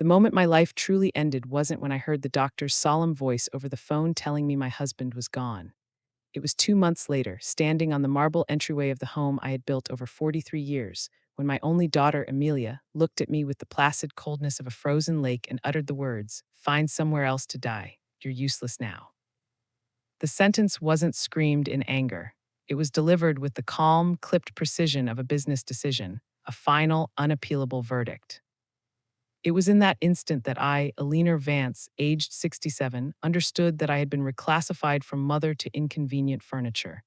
The moment my life truly ended wasn't when I heard the doctor's solemn voice over the phone telling me my husband was gone. It was 2 months later, standing on the marble entryway of the home I had built over 43 years, when my only daughter, Amelia, looked at me with the placid coldness of a frozen lake and uttered the words, "Find somewhere else to die. You're useless now." The sentence wasn't screamed in anger. It was delivered with the calm, clipped precision of a business decision, a final, unappealable verdict. It was in that instant that I, Alina Vance, aged 67, understood that I had been reclassified from mother to inconvenient furniture.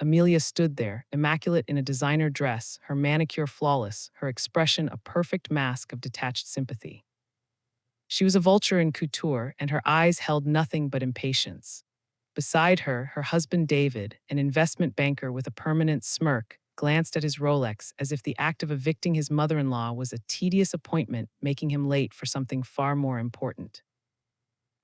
Amelia stood there, immaculate in a designer dress, her manicure flawless, her expression a perfect mask of detached sympathy. She was a vulture in couture, and her eyes held nothing but impatience. Beside her, her husband David, an investment banker with a permanent smirk, glanced at his Rolex as if the act of evicting his mother-in-law was a tedious appointment making him late for something far more important.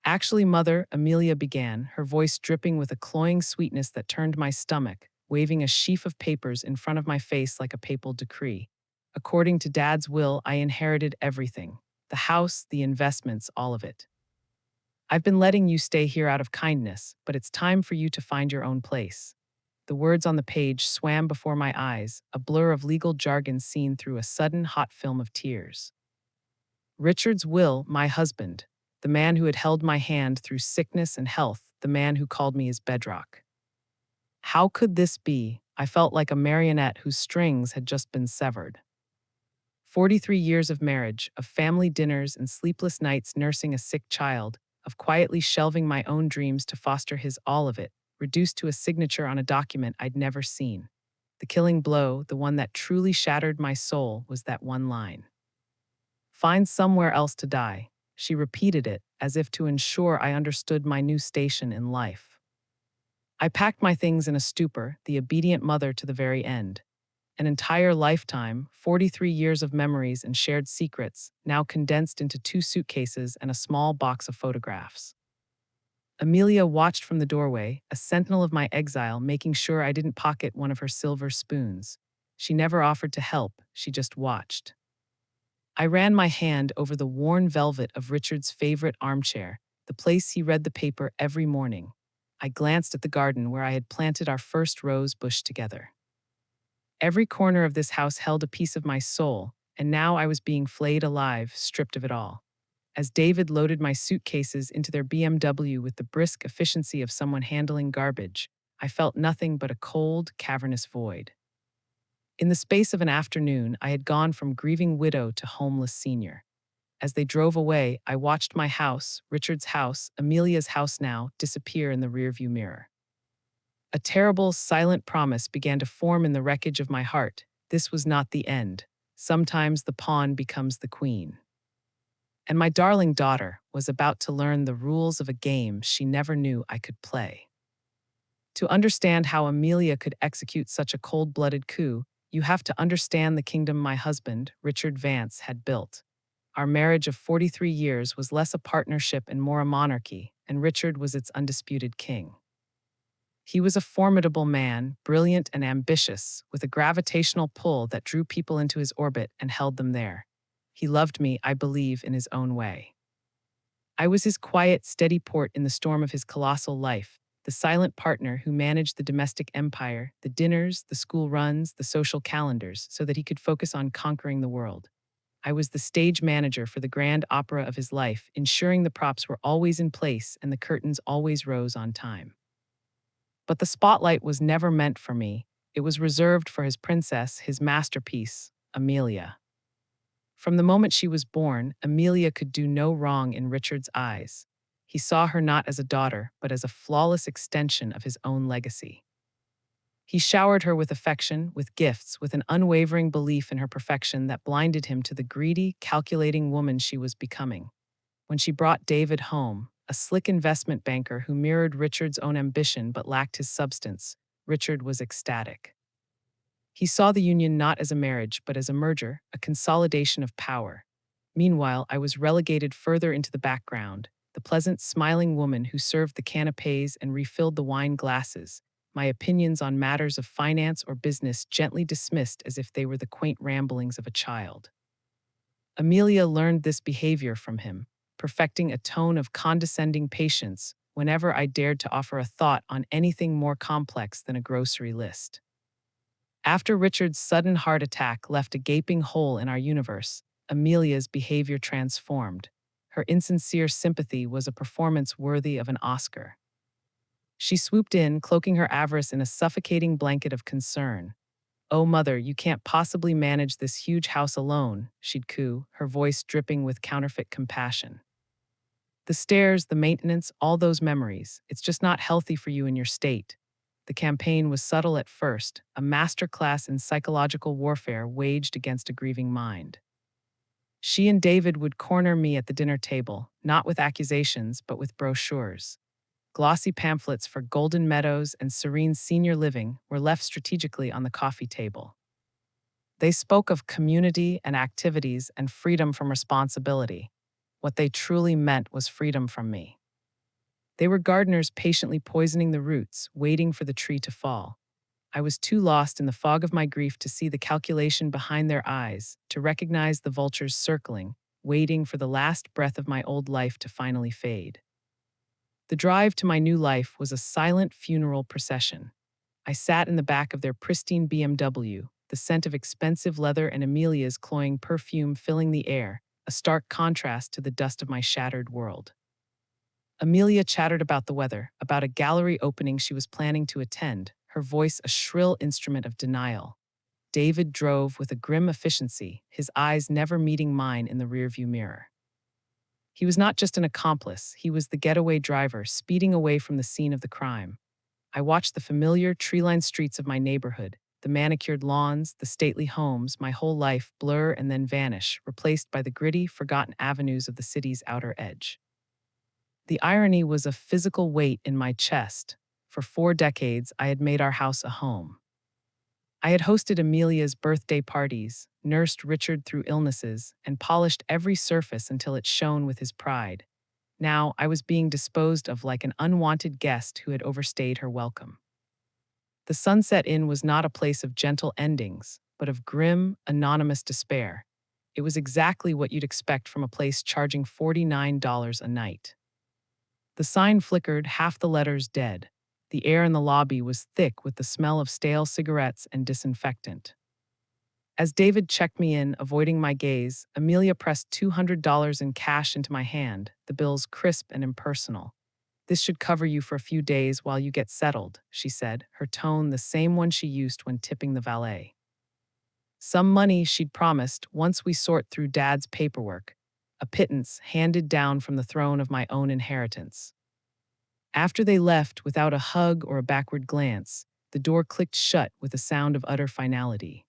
"Actually, Mother," Amelia began, her voice dripping with a cloying sweetness that turned my stomach, waving a sheaf of papers in front of my face like a papal decree. "According to Dad's will, I inherited everything. The house, the investments, all of it. I've been letting you stay here out of kindness, but it's time for you to find your own place." The words on the page swam before my eyes, a blur of legal jargon seen through a sudden hot film of tears. Richard's will, my husband, the man who had held my hand through sickness and health, the man who called me his bedrock. How could this be? I felt like a marionette whose strings had just been severed. 43 years of marriage, of family dinners and sleepless nights nursing a sick child, of quietly shelving my own dreams to foster his, all of it, reduced to a signature on a document I'd never seen. The killing blow, the one that truly shattered my soul, was that one line. "Find somewhere else to die." She repeated it, as if to ensure I understood my new station in life. I packed my things in a stupor, the obedient mother to the very end. An entire lifetime, 43 years of memories and shared secrets, now condensed into 2 suitcases and a small box of photographs. Amelia watched from the doorway, a sentinel of my exile, making sure I didn't pocket one of her silver spoons. She never offered to help, she just watched. I ran my hand over the worn velvet of Richard's favorite armchair, the place he read the paper every morning. I glanced at the garden where I had planted our first rose bush together. Every corner of this house held a piece of my soul, and now I was being flayed alive, stripped of it all. As David loaded my suitcases into their BMW with the brisk efficiency of someone handling garbage, I felt nothing but a cold, cavernous void. In the space of an afternoon, I had gone from grieving widow to homeless senior. As they drove away, I watched my house, Richard's house, Amelia's house now, disappear in the rearview mirror. A terrible, silent promise began to form in the wreckage of my heart. This was not the end. Sometimes the pawn becomes the queen. And my darling daughter was about to learn the rules of a game she never knew I could play. To understand how Amelia could execute such a cold-blooded coup, you have to understand the kingdom my husband, Richard Vance, had built. Our marriage of 43 years was less a partnership and more a monarchy, and Richard was its undisputed king. He was a formidable man, brilliant and ambitious, with a gravitational pull that drew people into his orbit and held them there. He loved me, I believe, in his own way. I was his quiet, steady port in the storm of his colossal life, the silent partner who managed the domestic empire, the dinners, the school runs, the social calendars, so that he could focus on conquering the world. I was the stage manager for the grand opera of his life, ensuring the props were always in place and the curtains always rose on time. But the spotlight was never meant for me. It was reserved for his princess, his masterpiece, Amelia. From the moment she was born, Amelia could do no wrong in Richard's eyes. He saw her not as a daughter, but as a flawless extension of his own legacy. He showered her with affection, with gifts, with an unwavering belief in her perfection that blinded him to the greedy, calculating woman she was becoming. When she brought David home, a slick investment banker who mirrored Richard's own ambition but lacked his substance, Richard was ecstatic. He saw the union not as a marriage, but as a merger, a consolidation of power. Meanwhile, I was relegated further into the background, the pleasant, smiling woman who served the canapés and refilled the wine glasses, my opinions on matters of finance or business gently dismissed as if they were the quaint ramblings of a child. Amelia learned this behavior from him, perfecting a tone of condescending patience whenever I dared to offer a thought on anything more complex than a grocery list. After Richard's sudden heart attack left a gaping hole in our universe, Amelia's behavior transformed. Her insincere sympathy was a performance worthy of an Oscar. She swooped in, cloaking her avarice in a suffocating blanket of concern. "Oh, mother, you can't possibly manage this huge house alone," she'd coo, her voice dripping with counterfeit compassion. "The stairs, the maintenance, all those memories, it's just not healthy for you in your state." The campaign was subtle at first, a masterclass in psychological warfare waged against a grieving mind. She and David would corner me at the dinner table, not with accusations, but with brochures. Glossy pamphlets for Golden Meadows and Serene Senior Living were left strategically on the coffee table. They spoke of community and activities and freedom from responsibility. What they truly meant was freedom from me. They were gardeners patiently poisoning the roots, waiting for the tree to fall. I was too lost in the fog of my grief to see the calculation behind their eyes, to recognize the vultures circling, waiting for the last breath of my old life to finally fade. The drive to my new life was a silent funeral procession. I sat in the back of their pristine BMW, the scent of expensive leather and Amelia's cloying perfume filling the air, a stark contrast to the dust of my shattered world. Amelia chattered about the weather, about a gallery opening she was planning to attend, her voice a shrill instrument of denial. David drove with a grim efficiency, his eyes never meeting mine in the rearview mirror. He was not just an accomplice, he was the getaway driver speeding away from the scene of the crime. I watched the familiar tree-lined streets of my neighborhood, the manicured lawns, the stately homes, my whole life blur and then vanish, replaced by the gritty, forgotten avenues of the city's outer edge. The irony was a physical weight in my chest. For 4 decades, I had made our house a home. I had hosted Amelia's birthday parties, nursed Richard through illnesses, and polished every surface until it shone with his pride. Now I was being disposed of like an unwanted guest who had overstayed her welcome. The Sunset Inn was not a place of gentle endings, but of grim, anonymous despair. It was exactly what you'd expect from a place charging $49 a night. The sign flickered, half the letters dead. The air in the lobby was thick with the smell of stale cigarettes and disinfectant. As David checked me in, avoiding my gaze, Amelia pressed $200 in cash into my hand, the bills crisp and impersonal. "This should cover you for a few days while you get settled," she said, her tone the same one she used when tipping the valet. Some money, she'd promised, once we sort through Dad's paperwork, a pittance handed down from the throne of my own inheritance. After they left, without a hug or a backward glance, the door clicked shut with a sound of utter finality.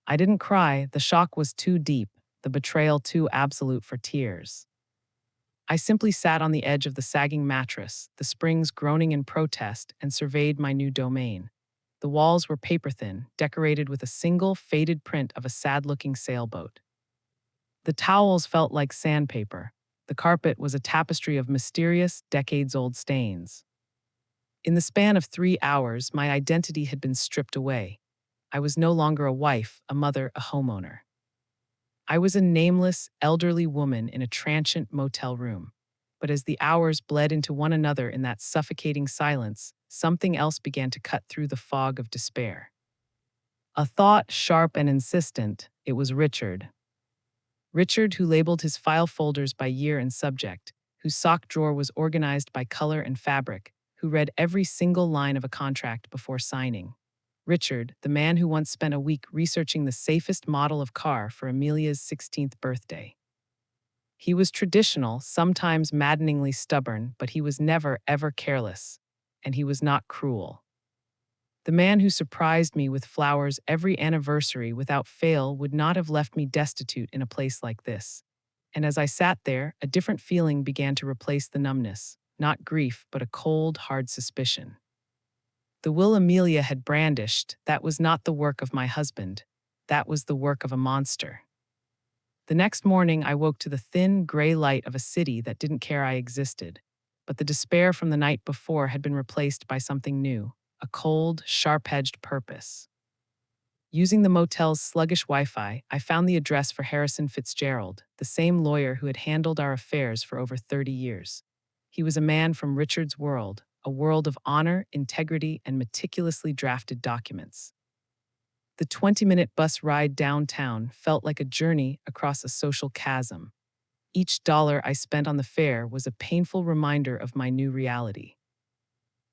I didn't cry, the shock was too deep, the betrayal too absolute for tears. I simply sat on the edge of the sagging mattress, the springs groaning in protest, and surveyed my new domain. The walls were paper-thin, decorated with a single faded print of a sad-looking sailboat. The towels felt like sandpaper. The carpet was a tapestry of mysterious, decades-old stains. In the span of 3 hours, my identity had been stripped away. I was no longer a wife, a mother, a homeowner. I was a nameless, elderly woman in a transient motel room. But as the hours bled into one another in that suffocating silence, something else began to cut through the fog of despair. A thought, sharp and insistent, it was Richard. Richard, who labeled his file folders by year and subject, whose sock drawer was organized by color and fabric, who read every single line of a contract before signing. Richard, the man who once spent a week researching the safest model of car for Amelia's 16th birthday. He was traditional, sometimes maddeningly stubborn, but he was never, ever careless. And he was not cruel. The man who surprised me with flowers every anniversary without fail would not have left me destitute in a place like this. And as I sat there, a different feeling began to replace the numbness, not grief, but a cold, hard suspicion. The will Amelia had brandished, that was not the work of my husband. That was the work of a monster. The next morning, I woke to the thin, gray light of a city that didn't care I existed. But the despair from the night before had been replaced by something new, a cold, sharp-edged purpose. Using the motel's sluggish Wi-Fi, I found the address for Harrison Fitzgerald, the same lawyer who had handled our affairs for over 30 years. He was a man from Richard's world, a world of honor, integrity, and meticulously drafted documents. The 20-minute bus ride downtown felt like a journey across a social chasm. Each dollar I spent on the fare was a painful reminder of my new reality.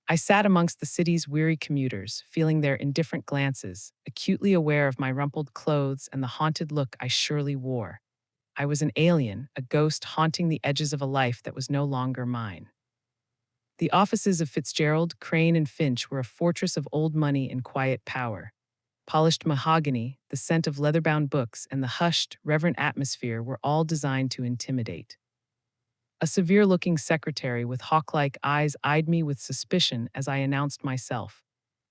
I sat amongst the city's weary commuters, feeling their indifferent glances, acutely aware of my rumpled clothes and the haunted look I surely wore. I was an alien, a ghost haunting the edges of a life that was no longer mine. The offices of Fitzgerald, Crane, and Finch were a fortress of old money and quiet power. Polished mahogany, the scent of leather-bound books, and the hushed, reverent atmosphere were all designed to intimidate. A severe-looking secretary with hawk-like eyes eyed me with suspicion as I announced myself.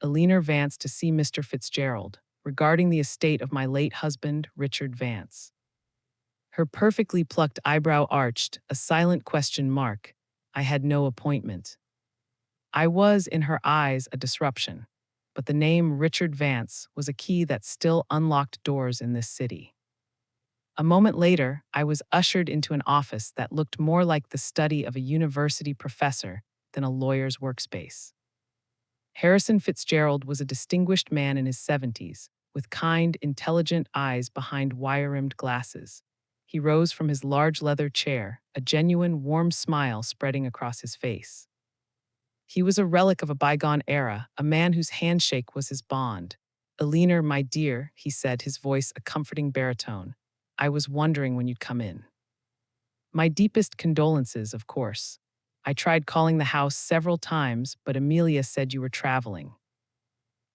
Eleanor Vance to see Mr. Fitzgerald, regarding the estate of my late husband, Richard Vance. Her perfectly plucked eyebrow arched, a silent question mark. I had no appointment. I was, in her eyes, a disruption. But the name Richard Vance was a key that still unlocked doors in this city. A moment later, I was ushered into an office that looked more like the study of a university professor than a lawyer's workspace. Harrison Fitzgerald was a distinguished man in his 70s, with kind, intelligent eyes behind wire-rimmed glasses. He rose from his large leather chair, a genuine, warm smile spreading across his face. He was a relic of a bygone era, a man whose handshake was his bond. "Eleanor, my dear," he said, his voice a comforting baritone. "I was wondering when you'd come in." My deepest condolences, of course. I tried calling the house several times, but Amelia said you were traveling.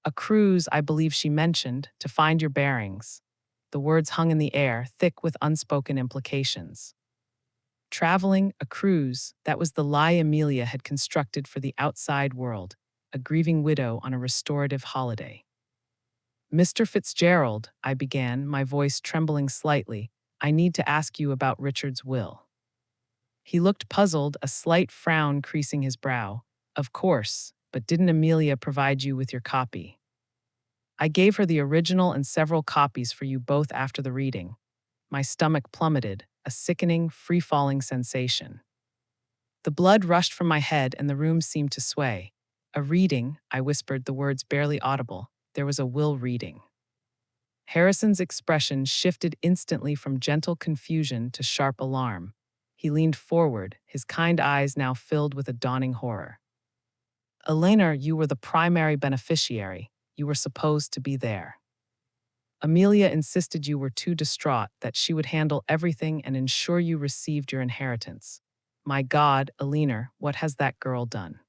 "A cruise, I believe she mentioned, to find your bearings." The words hung in the air, thick with unspoken implications. Traveling, a cruise, that was the lie Amelia had constructed for the outside world, a grieving widow on a restorative holiday. "Mr. Fitzgerald," I began, my voice trembling slightly, "I need to ask you about Richard's will." He looked puzzled, a slight frown creasing his brow. "Of course, but didn't Amelia provide you with your copy?" "I gave her the original and several copies for you both after the reading." My stomach plummeted, a sickening, free-falling sensation. The blood rushed from my head and the room seemed to sway. "A reading," I whispered, the words barely audible. There was a will reading. Harrison's expression shifted instantly from gentle confusion to sharp alarm. He leaned forward, his kind eyes now filled with a dawning horror. "Eleanor, you were the primary beneficiary. You were supposed to be there. Amelia insisted you were too distraught, that she would handle everything and ensure you received your inheritance. My God, Eleanor, what has that girl done?"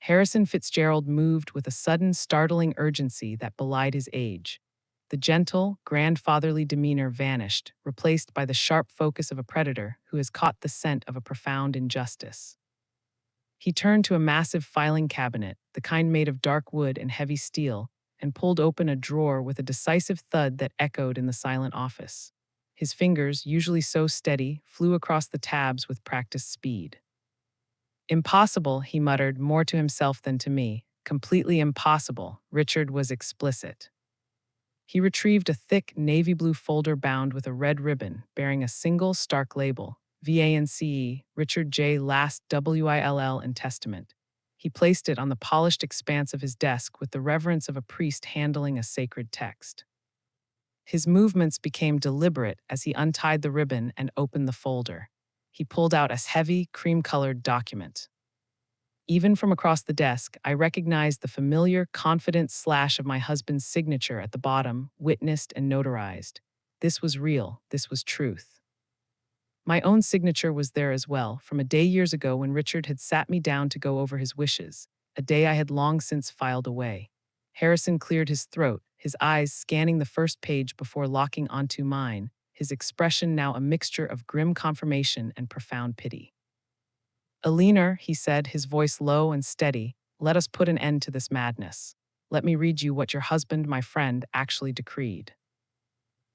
Harrison Fitzgerald moved with a sudden, startling urgency that belied his age. The gentle, grandfatherly demeanor vanished, replaced by the sharp focus of a predator who has caught the scent of a profound injustice. He turned to a massive filing cabinet, the kind made of dark wood and heavy steel, and pulled open a drawer with a decisive thud that echoed in the silent office. His fingers, usually so steady, flew across the tabs with practiced speed. "Impossible," he muttered, more to himself than to me. "Completely impossible." Richard was explicit. He retrieved a thick navy blue folder bound with a red ribbon, bearing a single stark label, VANCE, Richard J. Last WILL and Testament. He placed it on the polished expanse of his desk with the reverence of a priest handling a sacred text. His movements became deliberate as he untied the ribbon and opened the folder. He pulled out a heavy, cream-colored document. Even from across the desk, I recognized the familiar, confident slash of my husband's signature at the bottom, witnessed and notarized. This was real, this was truth. My own signature was there as well, from a day years ago when Richard had sat me down to go over his wishes, a day I had long since filed away. Harrison cleared his throat, his eyes scanning the first page before locking onto mine, his expression now a mixture of grim confirmation and profound pity. "Eleanor," he said, his voice low and steady, "let us put an end to this madness. Let me read you what your husband, my friend, actually decreed."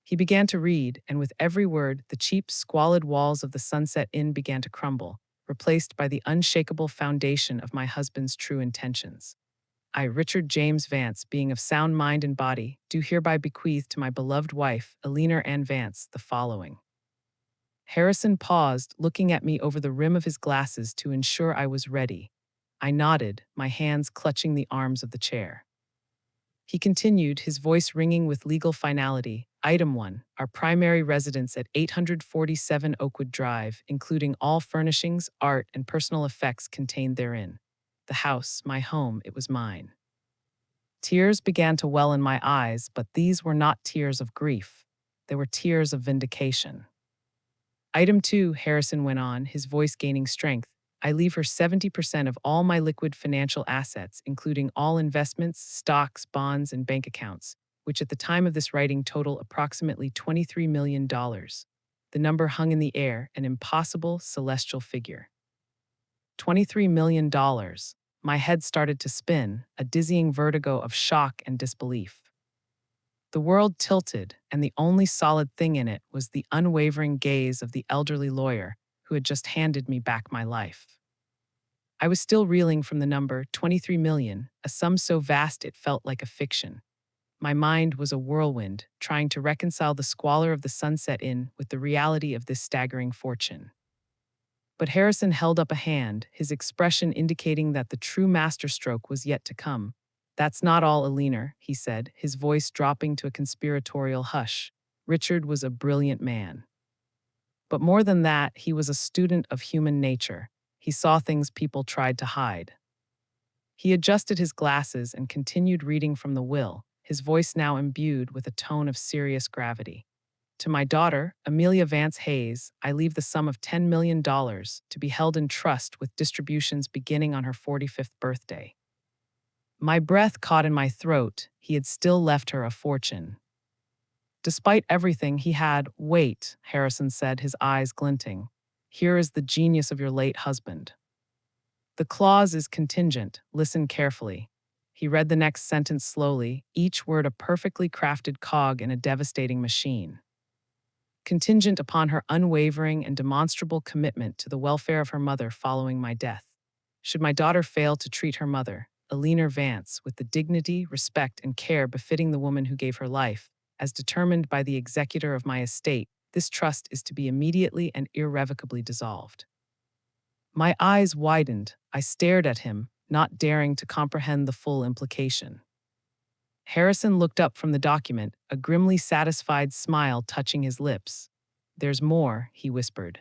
He began to read, and with every word, the cheap, squalid walls of the Sunset Inn began to crumble, replaced by the unshakable foundation of my husband's true intentions. I, Richard James Vance, being of sound mind and body, do hereby bequeath to my beloved wife, Eleanor Ann Vance, the following. Harrison paused, looking at me over the rim of his glasses to ensure I was ready. I nodded, my hands clutching the arms of the chair. He continued, his voice ringing with legal finality. Item 1. Our primary residence at 847 Oakwood Drive, including all furnishings, art, and personal effects contained therein. The house, my home, it was mine. Tears began to well in my eyes, but these were not tears of grief. They were tears of vindication. Item 2, Harrison went on, his voice gaining strength. I leave her 70% of all my liquid financial assets, including all investments, stocks, bonds, and bank accounts, which at the time of this writing total approximately $23 million. The number hung in the air, an impossible celestial figure. $23 million. My head started to spin, a dizzying vertigo of shock and disbelief. The world tilted, and the only solid thing in it was the unwavering gaze of the elderly lawyer who had just handed me back my life. I was still reeling from the number 23 million, a sum so vast it felt like a fiction. My mind was a whirlwind, trying to reconcile the squalor of the Sunset Inn with the reality of this staggering fortune. But Harrison held up a hand, his expression indicating that the true masterstroke was yet to come. That's not all, Eleanor, he said, his voice dropping to a conspiratorial hush. Richard was a brilliant man. But more than that, he was a student of human nature. He saw things people tried to hide. He adjusted his glasses and continued reading from the will, his voice now imbued with a tone of serious gravity. To my daughter, Amelia Vance Hayes, I leave the sum of $10 million to be held in trust with distributions beginning on her 45th birthday. My breath caught in my throat. He had still left her a fortune. Despite everything, he had, wait, Harrison said, his eyes glinting. Here is the genius of your late husband. The clause is contingent. Listen carefully. He read the next sentence slowly, each word a perfectly crafted cog in a devastating machine. Contingent upon her unwavering and demonstrable commitment to the welfare of her mother following my death. Should my daughter fail to treat her mother, Eleanor Vance, with the dignity, respect, and care befitting the woman who gave her life, as determined by the executor of my estate, this trust is to be immediately and irrevocably dissolved. My eyes widened. I stared at him, not daring to comprehend the full implication. Harrison looked up from the document, a grimly satisfied smile touching his lips. There's more, he whispered.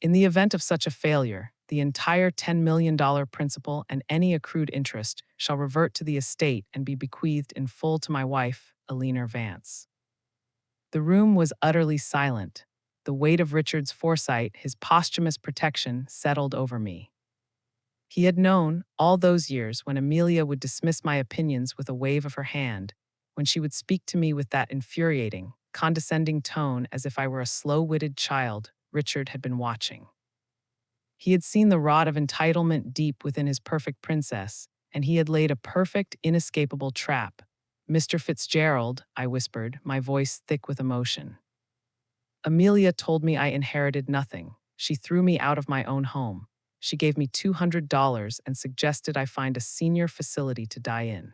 In the event of such a failure, the entire $10 million principal and any accrued interest shall revert to the estate and be bequeathed in full to my wife, Eleanor Vance. The room was utterly silent. The weight of Richard's foresight, his posthumous protection, settled over me. He had known, all those years, when Amelia would dismiss my opinions with a wave of her hand, when she would speak to me with that infuriating, condescending tone as if I were a slow-witted child. Richard had been watching. He had seen the rod of entitlement deep within his perfect princess, and he had laid a perfect, inescapable trap. Mr. Fitzgerald, I whispered, my voice thick with emotion. Amelia told me I inherited nothing. She threw me out of my own home. She gave me $200 and suggested I find a senior facility to die in.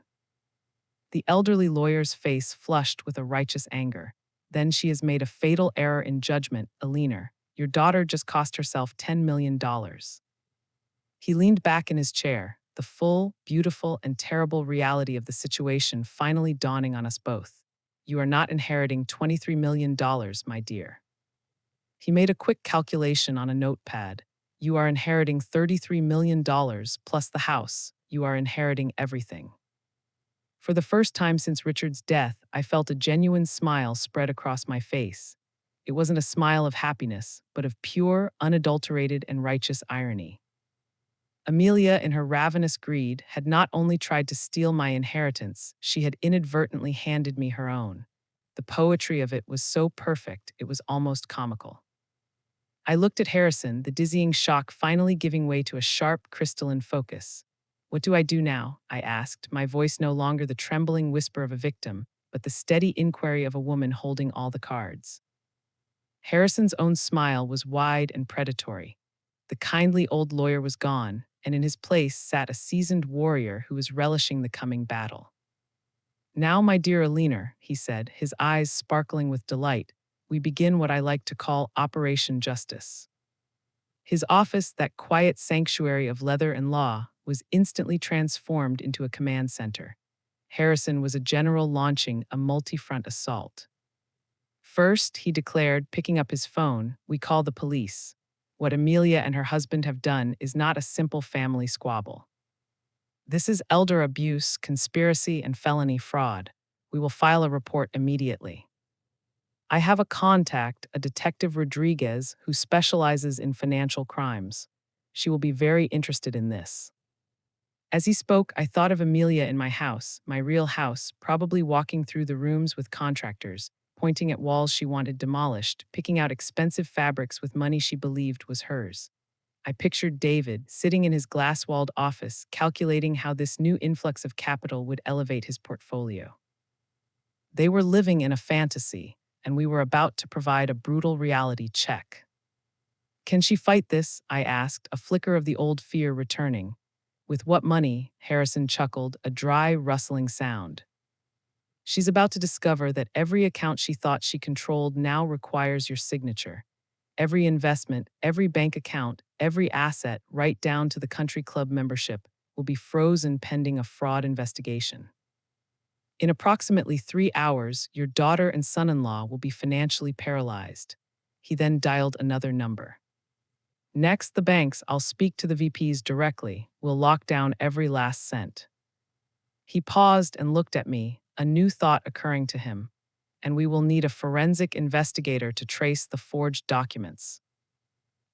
The elderly lawyer's face flushed with a righteous anger. Then she has made a fatal error in judgment, Eleanor. Your daughter just cost herself $10 million. He leaned back in his chair, the full, beautiful, and terrible reality of the situation finally dawning on us both. You are not inheriting $23 million, my dear. He made a quick calculation on a notepad. You are inheriting $33 million plus the house. You are inheriting everything. For the first time since Richard's death, I felt a genuine smile spread across my face. It wasn't a smile of happiness, but of pure, unadulterated, and righteous irony. Amelia, in her ravenous greed, had not only tried to steal my inheritance, she had inadvertently handed me her own. The poetry of it was so perfect, it was almost comical. I looked at Harrison, the dizzying shock finally giving way to a sharp, crystalline focus. What do I do now? I asked, my voice no longer the trembling whisper of a victim, but the steady inquiry of a woman holding all the cards. Harrison's own smile was wide and predatory. The kindly old lawyer was gone, and in his place sat a seasoned warrior who was relishing the coming battle. "Now, my dear Alina," he said, his eyes sparkling with delight, "we begin what I like to call Operation Justice." His office, that quiet sanctuary of leather and law, was instantly transformed into a command center. Harrison was a general launching a multi-front assault. First, he declared, picking up his phone, "We call the police. What Amelia and her husband have done is not a simple family squabble. This is elder abuse, conspiracy, and felony fraud. We will file a report immediately. I have a contact, a Detective Rodriguez, who specializes in financial crimes. She will be very interested in this." As he spoke, I thought of Amelia in my house, my real house, probably walking through the rooms with contractors, pointing at walls she wanted demolished, picking out expensive fabrics with money she believed was hers. I pictured David, sitting in his glass-walled office, calculating how this new influx of capital would elevate his portfolio. They were living in a fantasy, and we were about to provide a brutal reality check. "Can she fight this?" I asked, a flicker of the old fear returning. "With what money?" Harrison chuckled, a dry, rustling sound. "She's about to discover that every account she thought she controlled now requires your signature. Every investment, every bank account, every asset, right down to the country club membership, will be frozen pending a fraud investigation. In approximately 3 hours, your daughter and son-in-law will be financially paralyzed." He then dialed another number. "Next, the banks. I'll speak to the VPs directly. We'll lock down every last cent." He paused and looked at me, a new thought occurring to him. "And we will need a forensic investigator to trace the forged documents.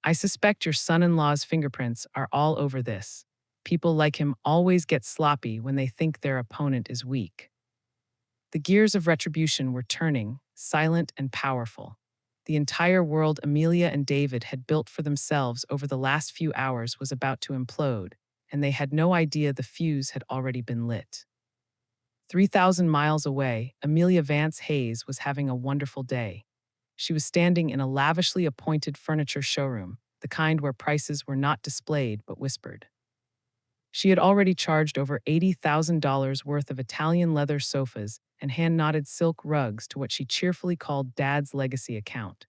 I suspect your son-in-law's fingerprints are all over this. People like him always get sloppy when they think their opponent is weak." The gears of retribution were turning, silent and powerful. The entire world Amelia and David had built for themselves over the last few hours was about to implode, and they had no idea the fuse had already been lit. 3,000 miles away, Amelia Vance Hayes was having a wonderful day. She was standing in a lavishly appointed furniture showroom, the kind where prices were not displayed but whispered. She had already charged over $80,000 worth of Italian leather sofas and hand-knotted silk rugs to what she cheerfully called Dad's legacy account.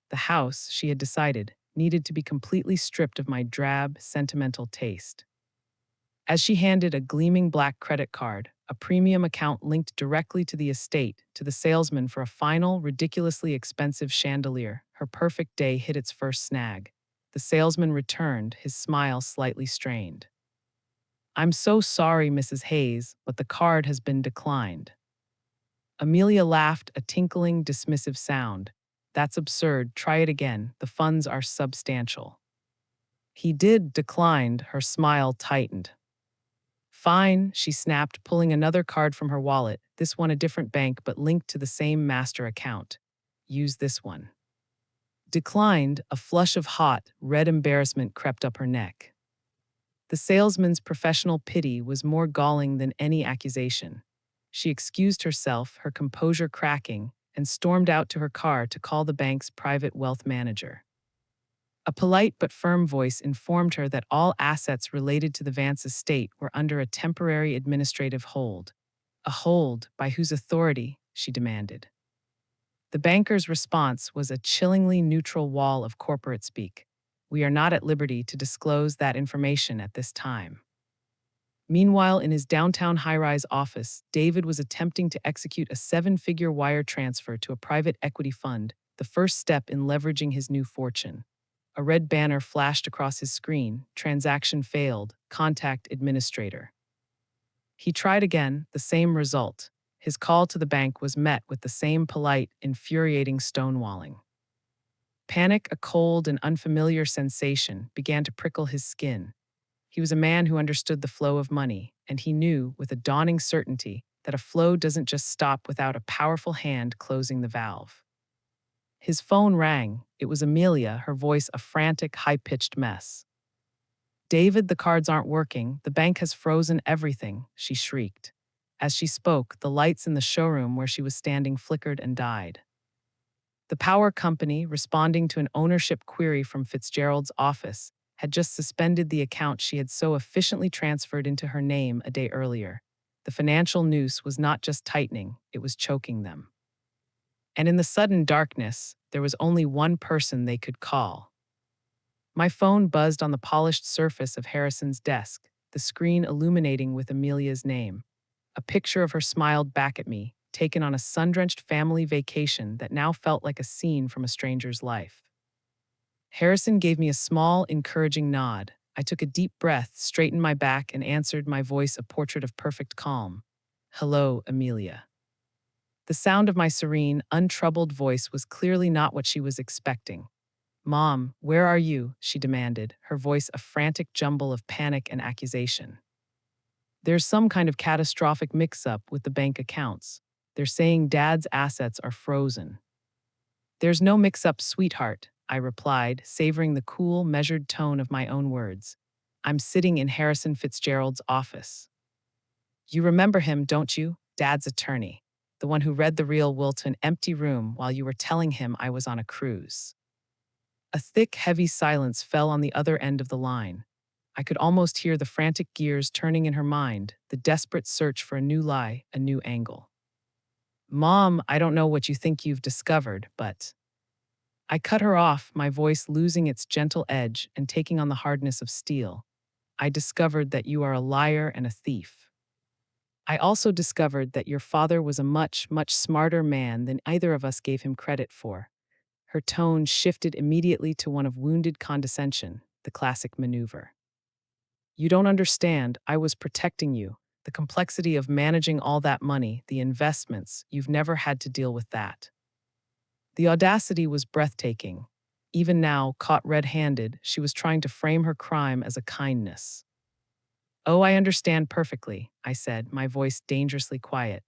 The house, she had decided, needed to be completely stripped of my drab, sentimental taste. As she handed a gleaming black credit card, a premium account linked directly to the estate, to the salesman for a final, ridiculously expensive chandelier, her perfect day hit its first snag. The salesman returned, his smile slightly strained. "I'm so sorry, Mrs. Hayes, but the card has been declined." Amelia laughed, a tinkling, dismissive sound. "That's absurd. Try it again. The funds are substantial." "He did declined," her smile tightened. "Fine," she snapped, pulling another card from her wallet, this one a different bank but linked to the same master account. "Use this one." Declined, a flush of hot, red embarrassment crept up her neck. The salesman's professional pity was more galling than any accusation. She excused herself, her composure cracking, and stormed out to her car to call the bank's private wealth manager. A polite but firm voice informed her that all assets related to the Vance estate were under a temporary administrative hold. A hold by whose authority, she demanded. The banker's response was a chillingly neutral wall of corporate speak. "We are not at liberty to disclose that information at this time." Meanwhile, in his downtown high-rise office, David was attempting to execute a 7-figure wire transfer to a private equity fund, the first step in leveraging his new fortune. A red banner flashed across his screen: "Transaction failed. Contact administrator." He tried again, the same result. His call to the bank was met with the same polite, infuriating stonewalling. Panic, a cold and unfamiliar sensation, began to prickle his skin. He was a man who understood the flow of money, and he knew, with a dawning certainty, that a flow doesn't just stop without a powerful hand closing the valve. His phone rang. It was Amelia, her voice a frantic, high-pitched mess. "David, the cards aren't working. The bank has frozen everything," she shrieked. As she spoke, the lights in the showroom where she was standing flickered and died. The power company, responding to an ownership query from Fitzgerald's office, had just suspended the account she had so efficiently transferred into her name a day earlier. The financial noose was not just tightening, it was choking them. And in the sudden darkness, there was only one person they could call. My phone buzzed on the polished surface of Harrison's desk, the screen illuminating with Amelia's name. A picture of her smiled back at me, taken on a sun-drenched family vacation that now felt like a scene from a stranger's life. Harrison gave me a small, encouraging nod. I took a deep breath, straightened my back, and answered, my voice a portrait of perfect calm. "Hello, Amelia." The sound of my serene, untroubled voice was clearly not what she was expecting. "Mom, where are you?" she demanded, her voice a frantic jumble of panic and accusation. "There's some kind of catastrophic mix-up with the bank accounts. They're saying Dad's assets are frozen." "There's no mix-up, sweetheart," I replied, savoring the cool, measured tone of my own words. "I'm sitting in Harrison Fitzgerald's office. You remember him, don't you? Dad's attorney. The one who read the real will to an empty room while you were telling him I was on a cruise." A thick, heavy silence fell on the other end of the line. I could almost hear the frantic gears turning in her mind, the desperate search for a new lie, a new angle. "Mom, I don't know what you think you've discovered, but—" I cut her off, my voice losing its gentle edge and taking on the hardness of steel. "I discovered that you are a liar and a thief. I also discovered that your father was a much, much smarter man than either of us gave him credit for." Her tone shifted immediately to one of wounded condescension, the classic maneuver. "You don't understand. I was protecting you. The complexity of managing all that money, the investments, you've never had to deal with that." The audacity was breathtaking. Even now, caught red-handed, she was trying to frame her crime as a kindness. "Oh, I understand perfectly," I said, my voice dangerously quiet.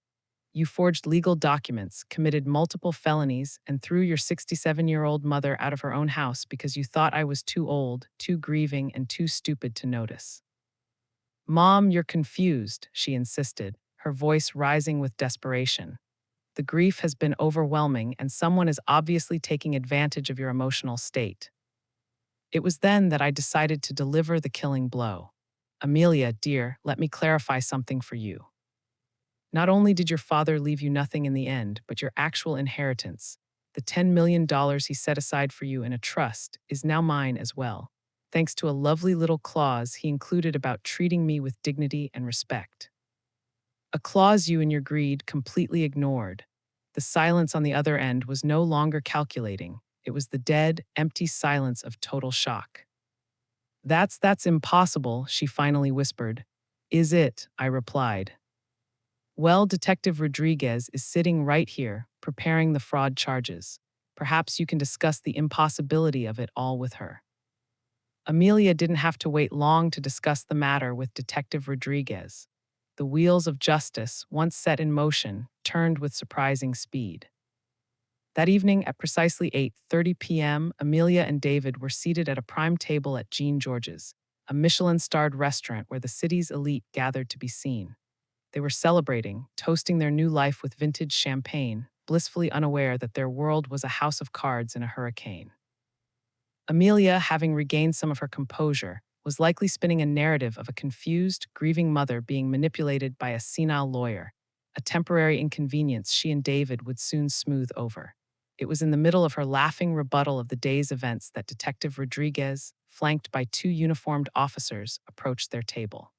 "You forged legal documents, committed multiple felonies, and threw your 67-year-old mother out of her own house because you thought I was too old, too grieving, and too stupid to notice." "Mom, you're confused," she insisted, her voice rising with desperation. "The grief has been overwhelming, and someone is obviously taking advantage of your emotional state." It was then that I decided to deliver the killing blow. "Amelia, dear, let me clarify something for you. Not only did your father leave you nothing in the end, but your actual inheritance, the $10 million he set aside for you in a trust, is now mine as well, thanks to a lovely little clause he included about treating me with dignity and respect. A clause you in your greed completely ignored." The silence on the other end was no longer calculating. It was the dead, empty silence of total shock. That's impossible," she finally whispered. "Is it?" I replied. "Well, Detective Rodriguez is sitting right here, preparing the fraud charges. Perhaps you can discuss the impossibility of it all with her." Amelia didn't have to wait long to discuss the matter with Detective Rodriguez. The wheels of justice, once set in motion, turned with surprising speed. That evening at precisely 8:30 p.m., Amelia and David were seated at a prime table at Jean George's, a Michelin-starred restaurant where the city's elite gathered to be seen. They were celebrating, toasting their new life with vintage champagne, blissfully unaware that their world was a house of cards in a hurricane. Amelia, having regained some of her composure, was likely spinning a narrative of a confused, grieving mother being manipulated by a senile lawyer, a temporary inconvenience she and David would soon smooth over. It was in the middle of her laughing rebuttal of the day's events that Detective Rodriguez, flanked by two uniformed officers, approached their table.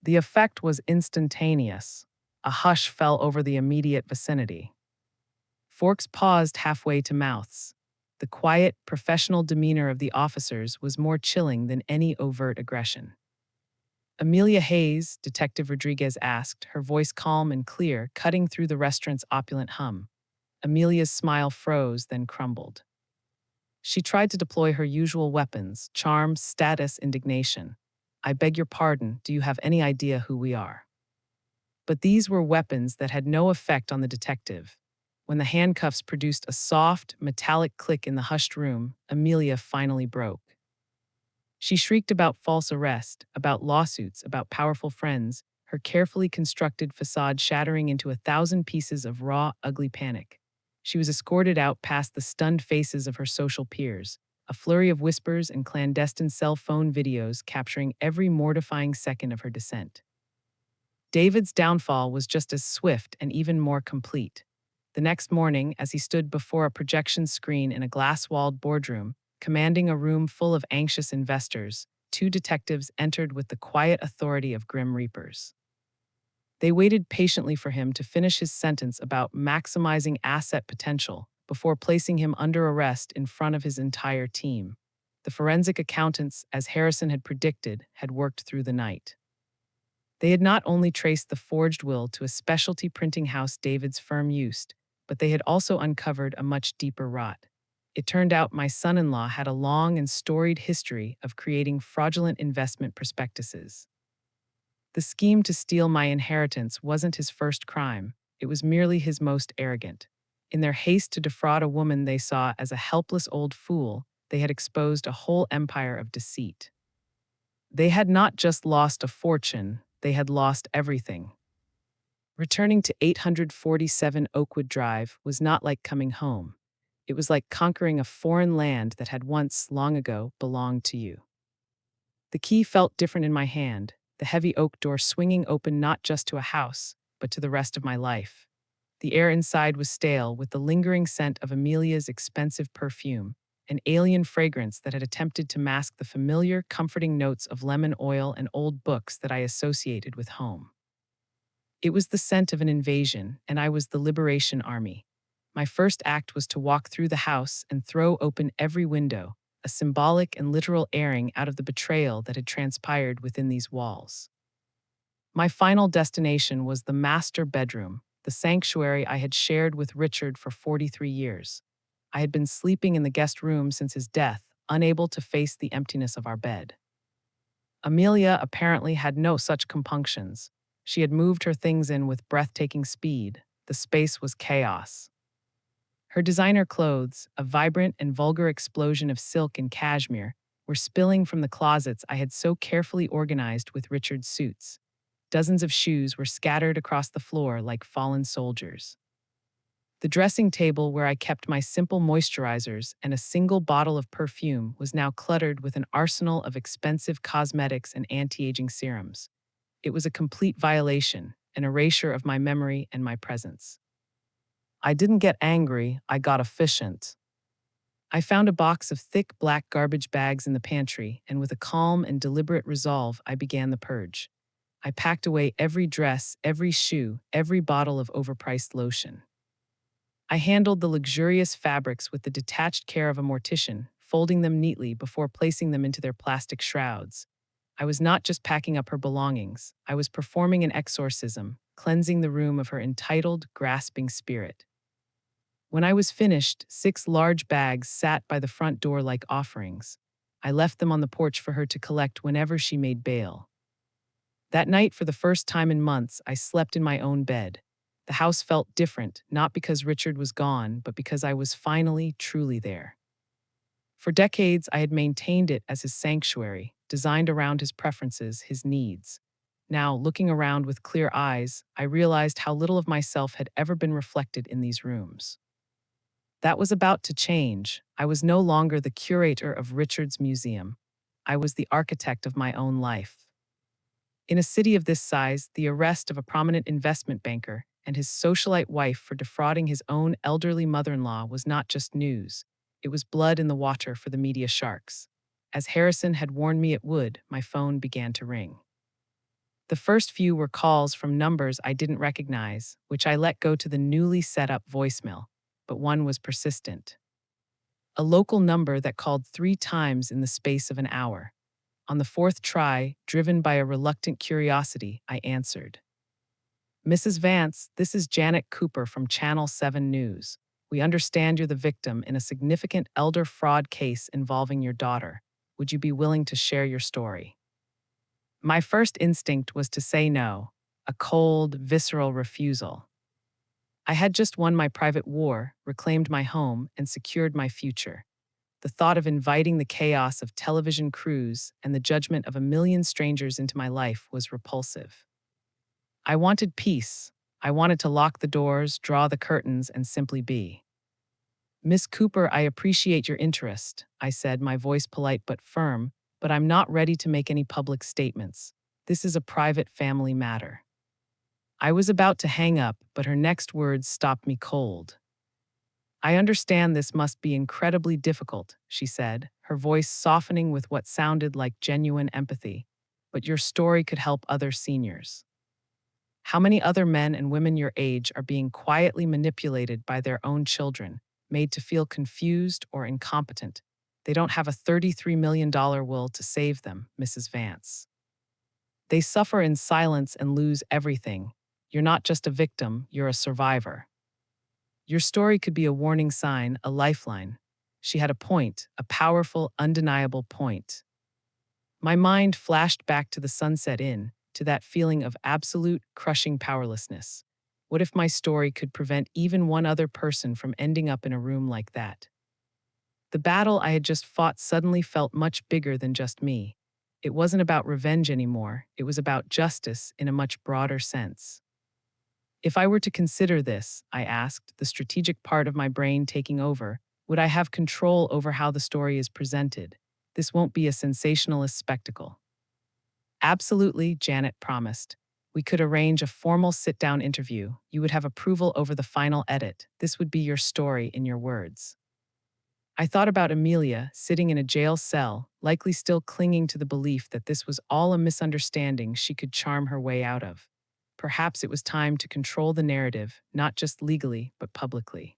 The effect was instantaneous. A hush fell over the immediate vicinity. Forks paused halfway to mouths. The quiet, professional demeanor of the officers was more chilling than any overt aggression. "Amelia Hayes," Detective Rodriguez asked, her voice calm and clear, cutting through the restaurant's opulent hum. Amelia's smile froze, then crumbled. She tried to deploy her usual weapons: charm, status, indignation. "I beg your pardon, do you have any idea who we are?" But these were weapons that had no effect on the detective. When the handcuffs produced a soft, metallic click in the hushed room, Amelia finally broke. She shrieked about false arrest, about lawsuits, about powerful friends, her carefully constructed facade shattering into 1,000 pieces of raw, ugly panic. She was escorted out past the stunned faces of her social peers, a flurry of whispers and clandestine cell phone videos capturing every mortifying second of her descent. David's downfall was just as swift and even more complete. The next morning, as he stood before a projection screen in a glass-walled boardroom, commanding a room full of anxious investors, two detectives entered with the quiet authority of grim reapers. They waited patiently for him to finish his sentence about maximizing asset potential before placing him under arrest in front of his entire team. The forensic accountants, as Harrison had predicted, had worked through the night. They had not only traced the forged will to a specialty printing house David's firm used, but they had also uncovered a much deeper rot. It turned out my son-in-law had a long and storied history of creating fraudulent investment prospectuses. The scheme to steal my inheritance wasn't his first crime, it was merely his most arrogant. In their haste to defraud a woman they saw as a helpless old fool, they had exposed a whole empire of deceit. They had not just lost a fortune, they had lost everything. Returning to 847 Oakwood Drive was not like coming home. It was like conquering a foreign land that had once, long ago, belonged to you. The key felt different in my hand, the heavy oak door swinging open not just to a house, but to the rest of my life. The air inside was stale with the lingering scent of Amelia's expensive perfume, an alien fragrance that had attempted to mask the familiar, comforting notes of lemon oil and old books that I associated with home. It was the scent of an invasion, and I was the Liberation Army. My first act was to walk through the house and throw open every window, a symbolic and literal airing out of the betrayal that had transpired within these walls. My final destination was the master bedroom, the sanctuary I had shared with Richard for 43 years. I had been sleeping in the guest room since his death, unable to face the emptiness of our bed. Amelia apparently had no such compunctions. She had moved her things in with breathtaking speed. The space was chaos. Her designer clothes, a vibrant and vulgar explosion of silk and cashmere, were spilling from the closets I had so carefully organized with Richard's suits. Dozens of shoes were scattered across the floor like fallen soldiers. The dressing table where I kept my simple moisturizers and a single bottle of perfume was now cluttered with an arsenal of expensive cosmetics and anti-aging serums. It was a complete violation, an erasure of my memory and my presence. I didn't get angry, I got efficient. I found a box of thick black garbage bags in the pantry, and with a calm and deliberate resolve, I began the purge. I packed away every dress, every shoe, every bottle of overpriced lotion. I handled the luxurious fabrics with the detached care of a mortician, folding them neatly before placing them into their plastic shrouds. I was not just packing up her belongings, I was performing an exorcism, cleansing the room of her entitled, grasping spirit. When I was finished, 6 large bags sat by the front door like offerings. I left them on the porch for her to collect whenever she made bail. That night, for the first time in months, I slept in my own bed. The house felt different, not because Richard was gone, but because I was finally, truly there. For decades, I had maintained it as his sanctuary, designed around his preferences, his needs. Now, looking around with clear eyes, I realized how little of myself had ever been reflected in these rooms. That was about to change. I was no longer the curator of Richard's museum. I was the architect of my own life. In a city of this size, the arrest of a prominent investment banker and his socialite wife for defrauding his own elderly mother-in-law was not just news. It was blood in the water for the media sharks. As Harrison had warned me it would, my phone began to ring. The first few were calls from numbers I didn't recognize, which I let go to the newly set up voicemail, but one was persistent. A local number that called 3 times in the space of an hour. On the 4th try, driven by a reluctant curiosity, I answered. Mrs. Vance, this is Janet Cooper from Channel 7 News. We understand you're the victim in a significant elder fraud case involving your daughter. Would you be willing to share your story? My first instinct was to say no, a cold, visceral refusal. I had just won my private war, reclaimed my home, and secured my future. The thought of inviting the chaos of television crews and the judgment of a million strangers into my life was repulsive. I wanted peace. I wanted to lock the doors, draw the curtains, and simply be. Miss Cooper, I appreciate your interest, I said, my voice polite but firm, but I'm not ready to make any public statements. This is a private family matter. I was about to hang up, but her next words stopped me cold. I understand this must be incredibly difficult, she said, her voice softening with what sounded like genuine empathy. But your story could help other seniors. How many other men and women your age are being quietly manipulated by their own children, made to feel confused or incompetent? They don't have a $33 million will to save them, Mrs. Vance. They suffer in silence and lose everything. You're not just a victim, you're a survivor. Your story could be a warning sign, a lifeline. She had a point, a powerful, undeniable point. My mind flashed back to the Sunset Inn, to that feeling of absolute, crushing powerlessness. What if my story could prevent even one other person from ending up in a room like that? The battle I had just fought suddenly felt much bigger than just me. It wasn't about revenge anymore, it was about justice in a much broader sense. If I were to consider this, I asked, the strategic part of my brain taking over, would I have control over how the story is presented? This won't be a sensationalist spectacle. Absolutely, Janet promised. We could arrange a formal sit-down interview. You would have approval over the final edit. This would be your story in your words. I thought about Amelia, sitting in a jail cell, likely still clinging to the belief that this was all a misunderstanding she could charm her way out of. Perhaps it was time to control the narrative, not just legally, but publicly.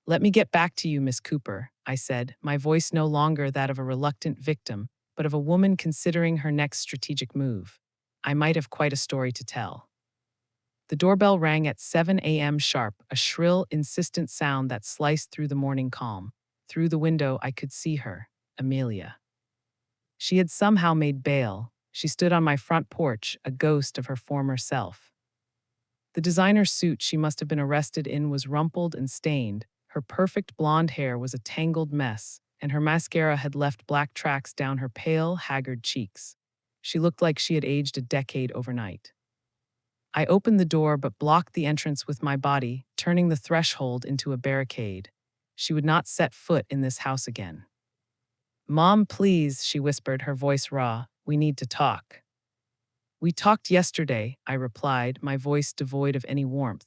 Let me get back to you, Miss Cooper, I said, my voice no longer that of a reluctant victim, but of a woman considering her next strategic move. I might have quite a story to tell. The doorbell rang at 7 a.m. sharp, a shrill, insistent sound that sliced through the morning calm. Through the window, I could see her, Amelia. She had somehow made bail. She stood on my front porch, a ghost of her former self. The designer suit she must have been arrested in was rumpled and stained. Her perfect blonde hair was a tangled mess, and her mascara had left black tracks down her pale, haggard cheeks. She looked like she had aged a decade overnight. I opened the door but blocked the entrance with my body, turning the threshold into a barricade. She would not set foot in this house again. Mom, please, she whispered, her voice raw. We need to talk. We talked yesterday, I replied, my voice devoid of any warmth.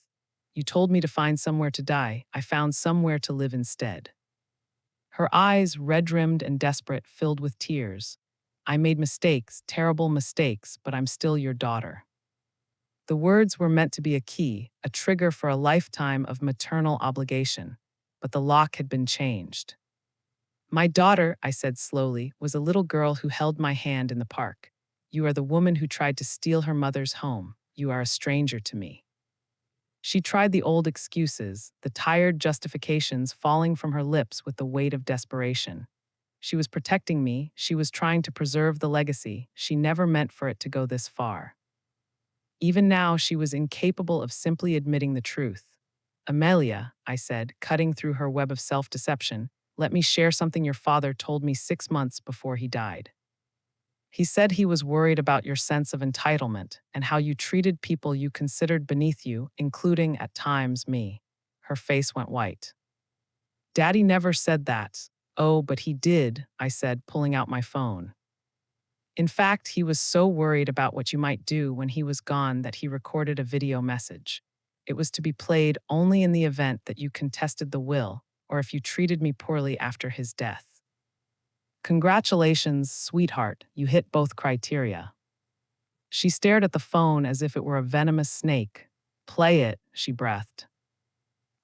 You told me to find somewhere to die. I found somewhere to live instead. Her eyes, red-rimmed and desperate, filled with tears. I made mistakes, terrible mistakes, but I'm still your daughter. The words were meant to be a key, a trigger for a lifetime of maternal obligation, but the lock had been changed. My daughter, I said slowly, was a little girl who held my hand in the park. You are the woman who tried to steal her mother's home. You are a stranger to me. She tried the old excuses, the tired justifications falling from her lips with the weight of desperation. She was protecting me, she was trying to preserve the legacy. She never meant for it to go this far. Even now, she was incapable of simply admitting the truth. Amelia, I said, cutting through her web of self-deception, let me share something your father told me 6 months before he died. He said he was worried about your sense of entitlement and how you treated people you considered beneath you, including, at times, me. Her face went white. Daddy never said that. Oh, but he did, I said, pulling out my phone. In fact, he was so worried about what you might do when he was gone that he recorded a video message. It was to be played only in the event that you contested the will or if you treated me poorly after his death. Congratulations, sweetheart, you hit both criteria. She stared at the phone as if it were a venomous snake. Play it, she breathed.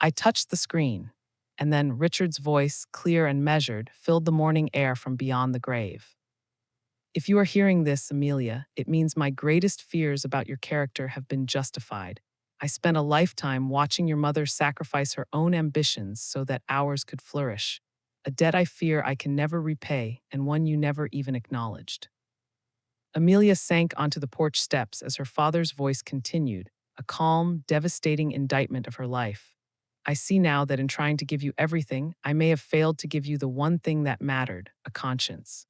I touched the screen, and then Richard's voice, clear and measured, filled the morning air from beyond the grave. If you are hearing this, Amelia, it means my greatest fears about your character have been justified. I spent a lifetime watching your mother sacrifice her own ambitions so that ours could flourish. A debt I fear I can never repay, and one you never even acknowledged. Amelia sank onto the porch steps as her father's voice continued, a calm, devastating indictment of her life. I see now that in trying to give you everything, I may have failed to give you the one thing that mattered, a conscience.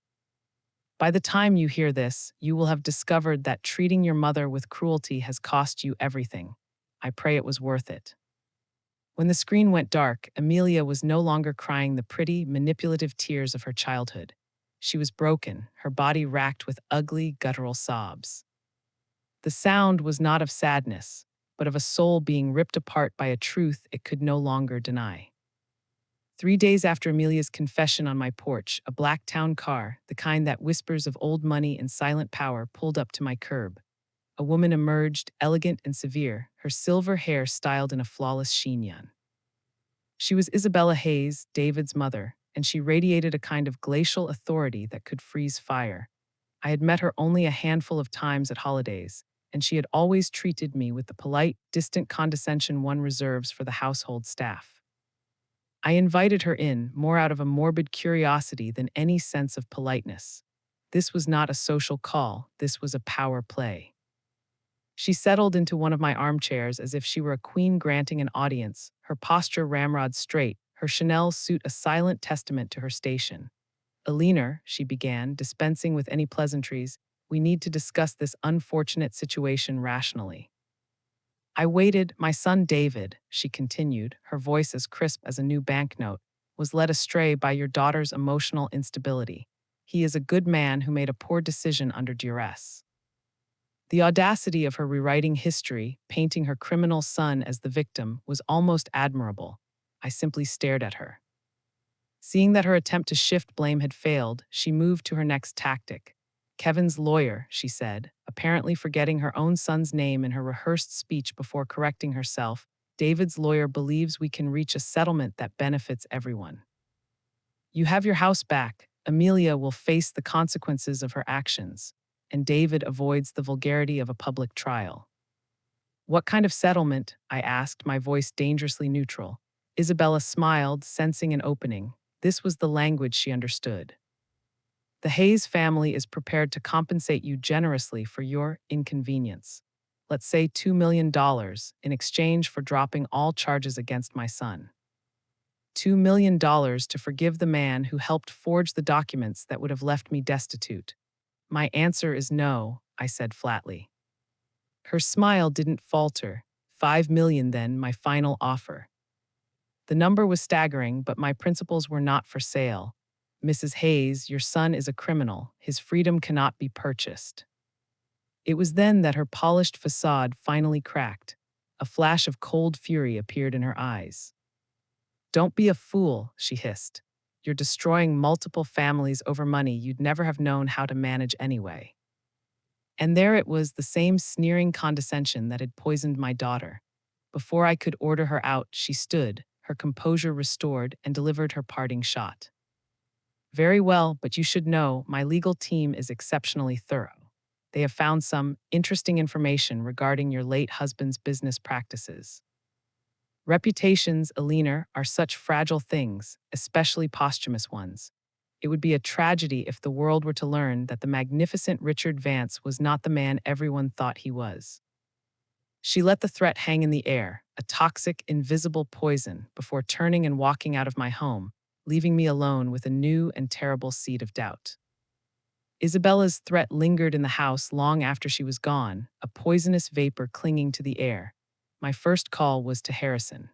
By the time you hear this, you will have discovered that treating your mother with cruelty has cost you everything. I pray it was worth it. When the screen went dark, Amelia was no longer crying the pretty, manipulative tears of her childhood. She was broken, her body racked with ugly, guttural sobs. The sound was not of sadness, but of a soul being ripped apart by a truth it could no longer deny. 3 days after Amelia's confession on my porch, a black town car, the kind that whispers of old money and silent power, pulled up to my curb. A woman emerged, elegant and severe, her silver hair styled in a flawless chignon. She was Isabella Hayes, David's mother, and she radiated a kind of glacial authority that could freeze fire. I had met her only a handful of times at holidays, and she had always treated me with the polite, distant condescension one reserves for the household staff. I invited her in, more out of a morbid curiosity than any sense of politeness. This was not a social call, this was a power play. She settled into one of my armchairs as if she were a queen granting an audience, her posture ramrod straight, her Chanel suit a silent testament to her station. "Eleanor," she began, dispensing with any pleasantries, "we need to discuss this unfortunate situation rationally." I waited. "My son David," she continued, her voice as crisp as a new banknote, "was led astray by your daughter's emotional instability. He is a good man who made a poor decision under duress." The audacity of her rewriting history, painting her criminal son as the victim, was almost admirable. I simply stared at her. Seeing that her attempt to shift blame had failed, she moved to her next tactic. "Kevin's lawyer," she said, apparently forgetting her own son's name in her rehearsed speech before correcting herself. "David's lawyer believes we can reach a settlement that benefits everyone. You have your house back. Amelia will face the consequences of her actions, and David avoids the vulgarity of a public trial." "What kind of settlement?" I asked, my voice dangerously neutral. Isabella smiled, sensing an opening. This was the language she understood. "The Hayes family is prepared to compensate you generously for your inconvenience. Let's say $2 million in exchange for dropping all charges against my son. $2 million to forgive the man who helped forge the documents that would have left me destitute." "My answer is no," I said flatly. Her smile didn't falter. $5 million then, my final offer. The number was staggering, but my principles were not for sale. "Mrs. Hayes, your son is a criminal. His freedom cannot be purchased." It was then that her polished facade finally cracked. A flash of cold fury appeared in her eyes. "Don't be a fool," she hissed. "You're destroying multiple families over money you'd never have known how to manage anyway." And there it was, the same sneering condescension that had poisoned my daughter. Before I could order her out, she stood, her composure restored, and delivered her parting shot. "Very well, but you should know, my legal team is exceptionally thorough. They have found some interesting information regarding your late husband's business practices. Reputations, Eleanor, are such fragile things, especially posthumous ones. It would be a tragedy if the world were to learn that the magnificent Richard Vance was not the man everyone thought he was." She let the threat hang in the air, a toxic, invisible poison, before turning and walking out of my home, leaving me alone with a new and terrible seed of doubt. Isabella's threat lingered in the house long after she was gone, a poisonous vapor clinging to the air. My first call was to Harrison.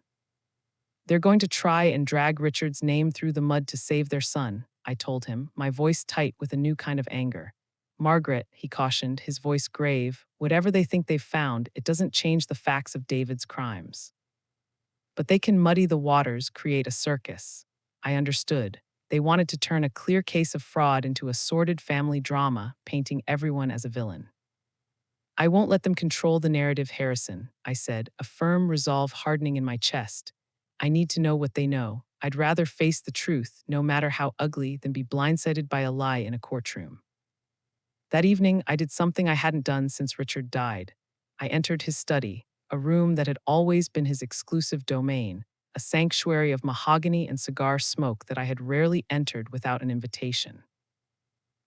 "They're going to try and drag Richard's name through the mud to save their son," I told him, my voice tight with a new kind of anger. "Margaret," he cautioned, his voice grave, "whatever they think they've found, it doesn't change the facts of David's crimes. But they can muddy the waters, create a circus." I understood. They wanted to turn a clear case of fraud into a sordid family drama, painting everyone as a villain. "I won't let them control the narrative, Harrison," I said, a firm resolve hardening in my chest. "I need to know what they know. I'd rather face the truth, no matter how ugly, than be blindsided by a lie in a courtroom." That evening, I did something I hadn't done since Richard died. I entered his study, a room that had always been his exclusive domain, a sanctuary of mahogany and cigar smoke that I had rarely entered without an invitation.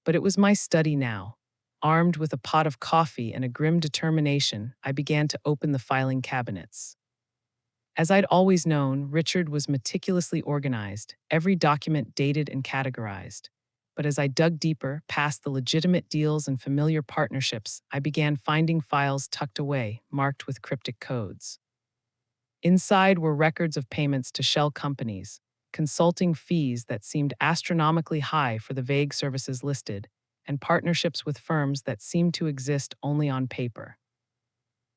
But it was my study now. Armed with a pot of coffee and a grim determination, I began to open the filing cabinets. As I'd always known, Richard was meticulously organized, every document dated and categorized. But as I dug deeper, past the legitimate deals and familiar partnerships, I began finding files tucked away, marked with cryptic codes. Inside were records of payments to shell companies, consulting fees that seemed astronomically high for the vague services listed, and partnerships with firms that seemed to exist only on paper.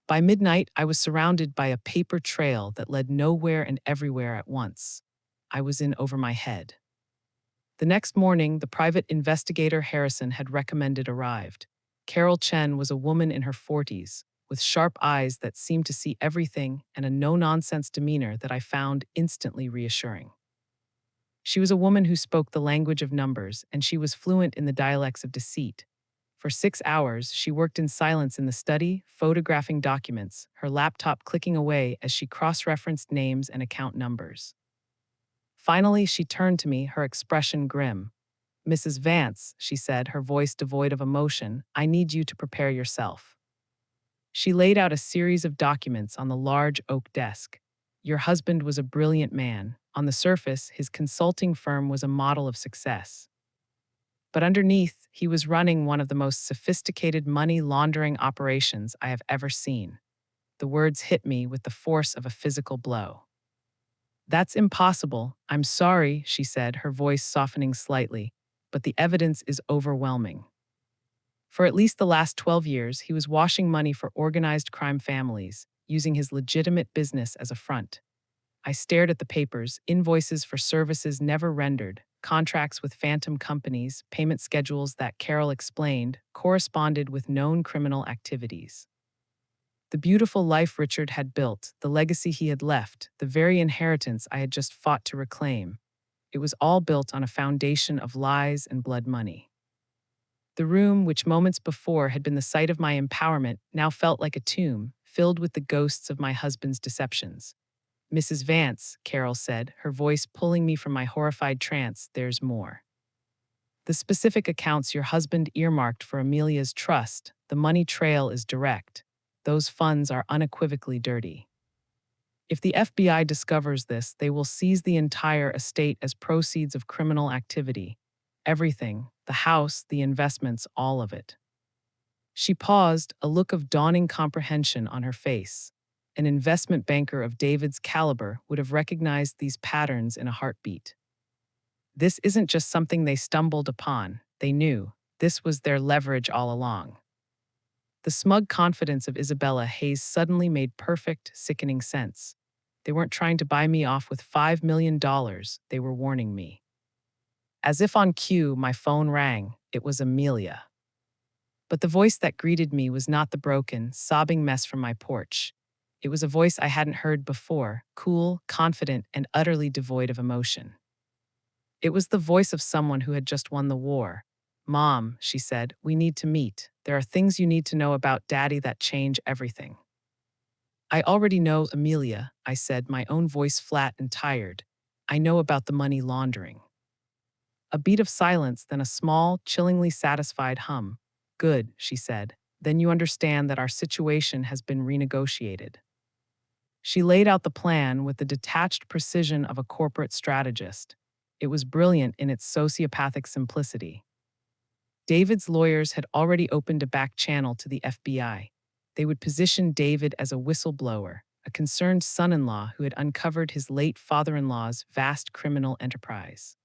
By midnight, I was surrounded by a paper trail that led nowhere and everywhere at once. I was in over my head. The next morning, the private investigator Harrison had recommended arrived. Carol Chen was a woman in her 40s, with sharp eyes that seemed to see everything and a no-nonsense demeanor that I found instantly reassuring. She was a woman who spoke the language of numbers, and she was fluent in the dialects of deceit. For 6 hours, she worked in silence in the study, photographing documents, her laptop clicking away as she cross-referenced names and account numbers. Finally, she turned to me, her expression grim. "Mrs. Vance," she said, her voice devoid of emotion, "I need you to prepare yourself." She laid out a series of documents on the large oak desk. Your husband was a brilliant man. On the surface, his consulting firm was a model of success. But underneath, he was running one of the most sophisticated money laundering operations I have ever seen. The words hit me with the force of a physical blow. "That's impossible. I'm sorry," she said, her voice softening slightly, "but the evidence is overwhelming." For at least the last 12 years, he was washing money for organized crime families, using his legitimate business as a front. I stared at the papers, invoices for services never rendered, contracts with phantom companies, payment schedules that Carol explained corresponded with known criminal activities. The beautiful life Richard had built, the legacy he had left, the very inheritance I had just fought to reclaim, it was all built on a foundation of lies and blood money. The room, which moments before had been the site of my empowerment, now felt like a tomb, filled with the ghosts of my husband's deceptions. "Mrs. Vance," Carol said, her voice pulling me from my horrified trance, "there's more. The specific accounts your husband earmarked for Amelia's trust, the money trail is direct. Those funds are unequivocally dirty. If the FBI discovers this, they will seize the entire estate as proceeds of criminal activity. Everything, the house, the investments, all of it." She paused, a look of dawning comprehension on her face. An investment banker of David's caliber would have recognized these patterns in a heartbeat. This isn't just something they stumbled upon, they knew. This was their leverage all along. The smug confidence of Isabella Hayes suddenly made perfect, sickening sense. They weren't trying to buy me off with $5 million, they were warning me. As if on cue, my phone rang. It was Amelia. But the voice that greeted me was not the broken, sobbing mess from my porch. It was a voice I hadn't heard before, cool, confident, and utterly devoid of emotion. It was the voice of someone who had just won the war. "Mom," she said, "we need to meet. There are things you need to know about Daddy that change everything." "I already know, Amelia," I said, my own voice flat and tired. "I know about the money laundering." A beat of silence, then a small, chillingly satisfied hum. "Good," she said. "Then you understand that our situation has been renegotiated." She laid out the plan with the detached precision of a corporate strategist. It was brilliant in its sociopathic simplicity. David's lawyers had already opened a back channel to the FBI. They would position David as a whistleblower, a concerned son-in-law who had uncovered his late father-in-law's vast criminal enterprise.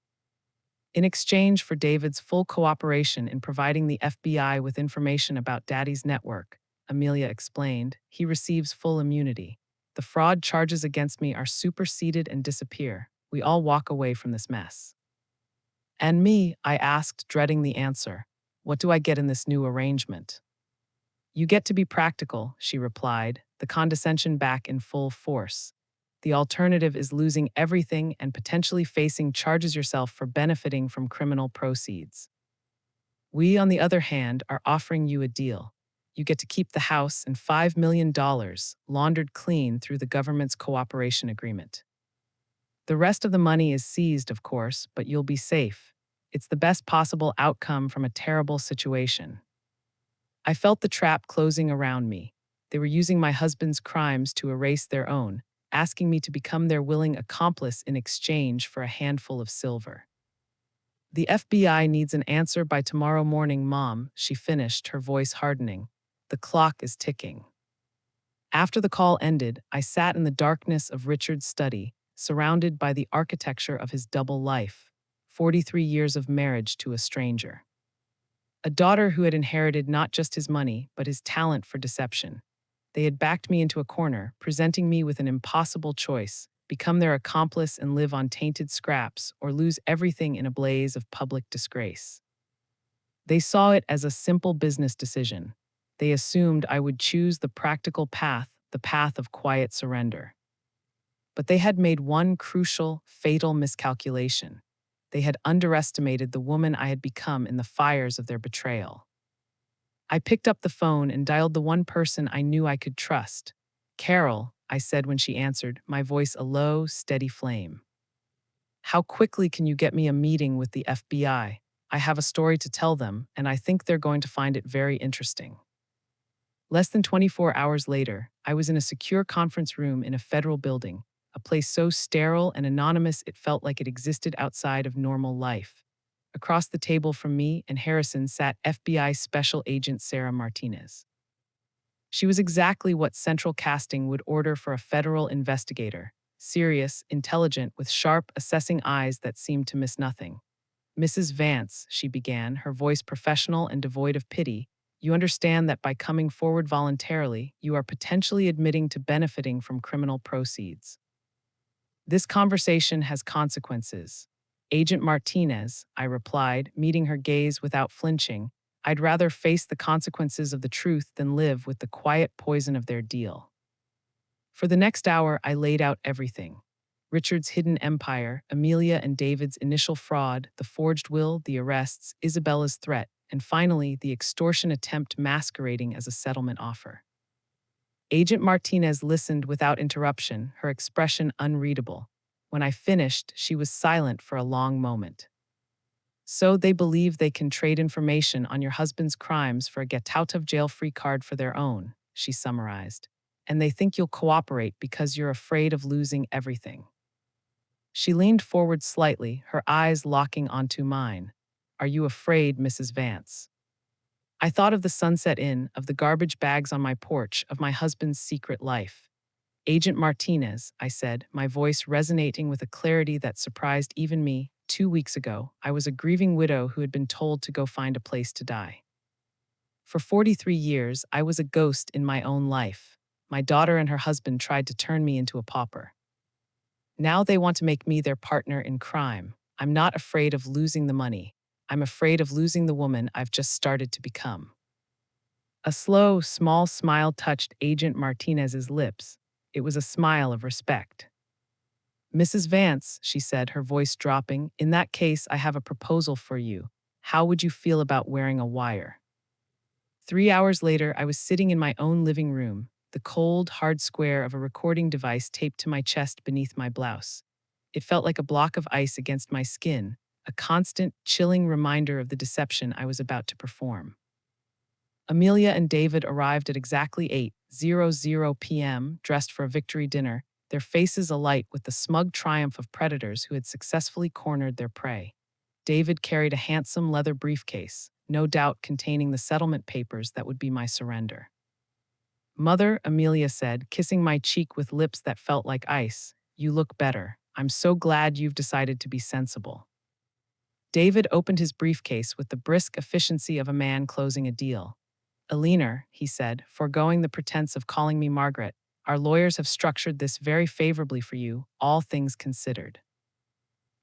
In exchange for David's full cooperation in providing the FBI with information about Daddy's network, Amelia explained, he receives full immunity. The fraud charges against me are superseded and disappear. We all walk away from this mess. "And me?" I asked, dreading the answer. "What do I get in this new arrangement?" "You get to be practical," she replied, the condescension back in full force. "The alternative is losing everything and potentially facing charges yourself for benefiting from criminal proceeds. We, on the other hand, are offering you a deal. You get to keep the house and $5 million, laundered clean through the government's cooperation agreement. The rest of the money is seized, of course, but you'll be safe. It's the best possible outcome from a terrible situation." I felt the trap closing around me. They were using my husband's crimes to erase their own, asking me to become their willing accomplice in exchange for a handful of silver. "The FBI needs an answer by tomorrow morning, Mom," she finished, her voice hardening. "The clock is ticking." After the call ended, I sat in the darkness of Richard's study, surrounded by the architecture of his double life, 43 years of marriage to a stranger. A daughter who had inherited not just his money, but his talent for deception. They had backed me into a corner, presenting me with an impossible choice: become their accomplice and live on tainted scraps, or lose everything in a blaze of public disgrace. They saw it as a simple business decision. They assumed I would choose the practical path, the path of quiet surrender. But they had made one crucial, fatal miscalculation. They had underestimated the woman I had become in the fires of their betrayal. I picked up the phone and dialed the one person I knew I could trust. "Carol," I said when she answered, my voice a low, steady flame. "How quickly can you get me a meeting with the FBI? I have a story to tell them, and I think they're going to find it very interesting." Less than 24 hours later, I was in a secure conference room in a federal building, a place so sterile and anonymous it felt like it existed outside of normal life. Across the table from me and Harrison sat FBI Special Agent Sarah Martinez. She was exactly what central casting would order for a federal investigator: serious, intelligent, with sharp, assessing eyes that seemed to miss nothing. "Mrs. Vance," she began, her voice professional and devoid of pity, "you understand that by coming forward voluntarily, you are potentially admitting to benefiting from criminal proceeds. This conversation has consequences." "Agent Martinez," I replied, meeting her gaze without flinching, "I'd rather face the consequences of the truth than live with the quiet poison of their deal." For the next hour, I laid out everything: Richard's hidden empire, Amelia and David's initial fraud, the forged will, the arrests, Isabella's threat, and finally, the extortion attempt masquerading as a settlement offer. Agent Martinez listened without interruption, her expression unreadable. When I finished, she was silent for a long moment. "So they believe they can trade information on your husband's crimes for a get-out-of-jail-free card for their own," she summarized. "And they think you'll cooperate because you're afraid of losing everything." She leaned forward slightly, her eyes locking onto mine. "Are you afraid, Mrs. Vance?" I thought of the Sunset Inn, of the garbage bags on my porch, of my husband's secret life. "Agent Martinez," I said, my voice resonating with a clarity that surprised even me, 2 weeks ago, I was a grieving widow who had been told to go find a place to die. For 43 years, I was a ghost in my own life. My daughter and her husband tried to turn me into a pauper. Now they want to make me their partner in crime. I'm not afraid of losing the money. I'm afraid of losing the woman I've just started to become. A slow, small smile touched Agent Martinez's lips. It was a smile of respect. "Mrs. Vance," she said, her voice dropping, "in that case, I have a proposal for you. How would you feel about wearing a wire?" 3 hours later, I was sitting in my own living room, the cold, hard square of a recording device taped to my chest beneath my blouse. It felt like a block of ice against my skin, a constant, chilling reminder of the deception I was about to perform. Amelia and David arrived at exactly 8:00 p.m., dressed for a victory dinner, their faces alight with the smug triumph of predators who had successfully cornered their prey. David carried a handsome leather briefcase, no doubt containing the settlement papers that would be my surrender. "Mother," Amelia said, kissing my cheek with lips that felt like ice, "you look better. I'm so glad you've decided to be sensible." David opened his briefcase with the brisk efficiency of a man closing a deal. "Eleanor," he said, foregoing the pretense of calling me Margaret, "our lawyers have structured this very favorably for you, all things considered.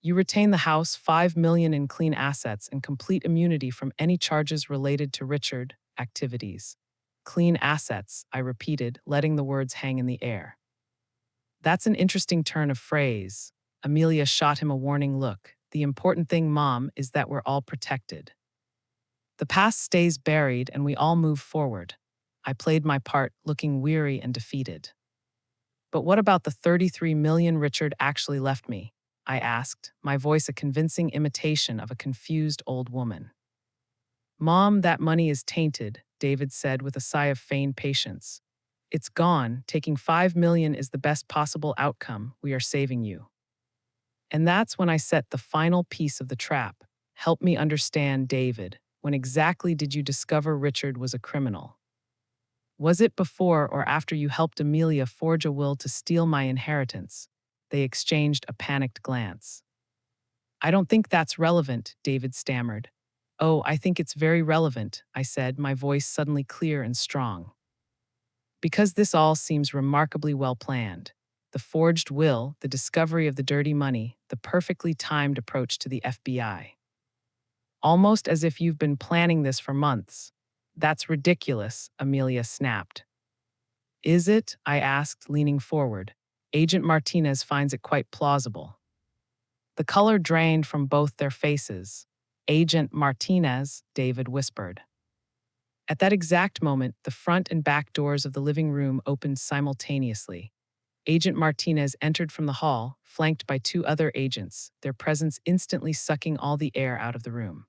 You retain the house, $5 million in clean assets, and complete immunity from any charges related to Richard activities." "Clean assets," I repeated, letting the words hang in the air. "That's an interesting turn of phrase." Amelia shot him a warning look. "The important thing, Mom, is that we're all protected. The past stays buried and we all move forward." I played my part, looking weary and defeated. "But what about the 33 million Richard actually left me?" I asked, my voice a convincing imitation of a confused old woman. "Mom, that money is tainted," David said with a sigh of feigned patience. "It's gone. Taking 5 million is the best possible outcome. We are saving you." And that's when I set the final piece of the trap. "Help me understand, David. When exactly did you discover Richard was a criminal?" Was it before or after you helped Amelia forge a will to steal my inheritance? They exchanged a panicked glance. I don't think that's relevant, David stammered. Oh, I think it's very relevant, I said, my voice suddenly clear and strong. Because this all seems remarkably well planned. The forged will, the discovery of the dirty money, the perfectly timed approach to the FBI. Almost as if you've been planning this for months. That's ridiculous, Amelia snapped. Is it? I asked, leaning forward. Agent Martinez finds it quite plausible. The color drained from both their faces. Agent Martinez, David whispered. At that exact moment, the front and back doors of the living room opened simultaneously. Agent Martinez entered from the hall, flanked by two other agents, their presence instantly sucking all the air out of the room.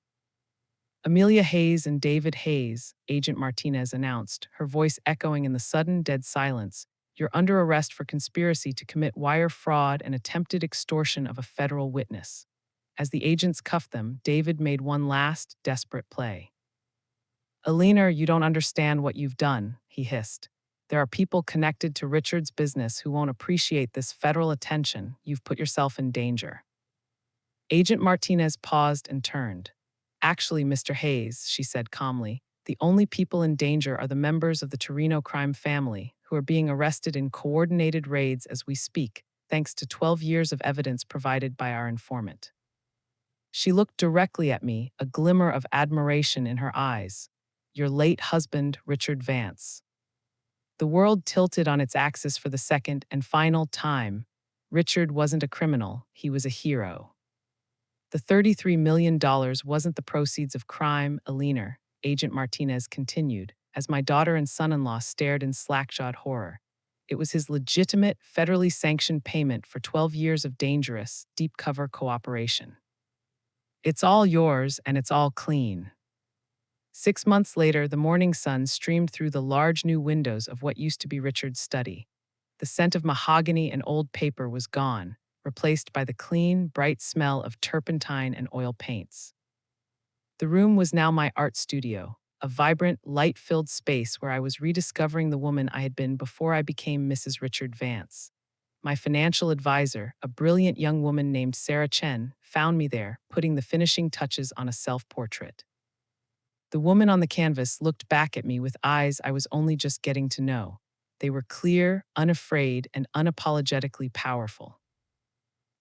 Amelia Hayes and David Hayes, Agent Martinez announced, her voice echoing in the sudden, dead silence. You're under arrest for conspiracy to commit wire fraud and attempted extortion of a federal witness. As the agents cuffed them, David made one last, desperate play. Alina, you don't understand what you've done, he hissed. There are people connected to Richard's business who won't appreciate this federal attention. You've put yourself in danger. Agent Martinez paused and turned. Actually, Mr. Hayes, she said calmly, the only people in danger are the members of the Torino crime family, who are being arrested in coordinated raids as we speak, thanks to 12 years of evidence provided by our informant. She looked directly at me, a glimmer of admiration in her eyes. Your late husband, Richard Vance. The world tilted on its axis for the second and final time. Richard wasn't a criminal, he was a hero. The $33 million wasn't the proceeds of crime, Alina, Agent Martinez continued, as my daughter and son-in-law stared in slack-jawed horror. It was his legitimate, federally sanctioned payment for 12 years of dangerous, deep-cover cooperation. It's all yours, and it's all clean. 6 months later, the morning sun streamed through the large new windows of what used to be Richard's study. The scent of mahogany and old paper was gone, replaced by the clean, bright smell of turpentine and oil paints. The room was now my art studio, a vibrant, light-filled space where I was rediscovering the woman I had been before I became Mrs. Richard Vance. My financial advisor, a brilliant young woman named Sarah Chen, found me there, putting the finishing touches on a self-portrait. The woman on the canvas looked back at me with eyes I was only just getting to know. They were clear, unafraid, and unapologetically powerful.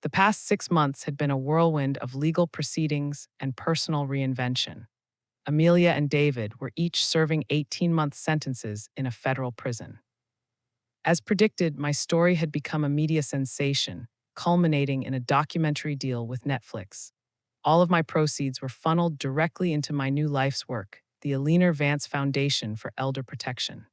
The past 6 months had been a whirlwind of legal proceedings and personal reinvention. Amelia and David were each serving 18-month sentences in a federal prison. As predicted, my story had become a media sensation, culminating in a documentary deal with Netflix. All of my proceeds were funneled directly into my new life's work, the Alina Vance Foundation for Elder Protection.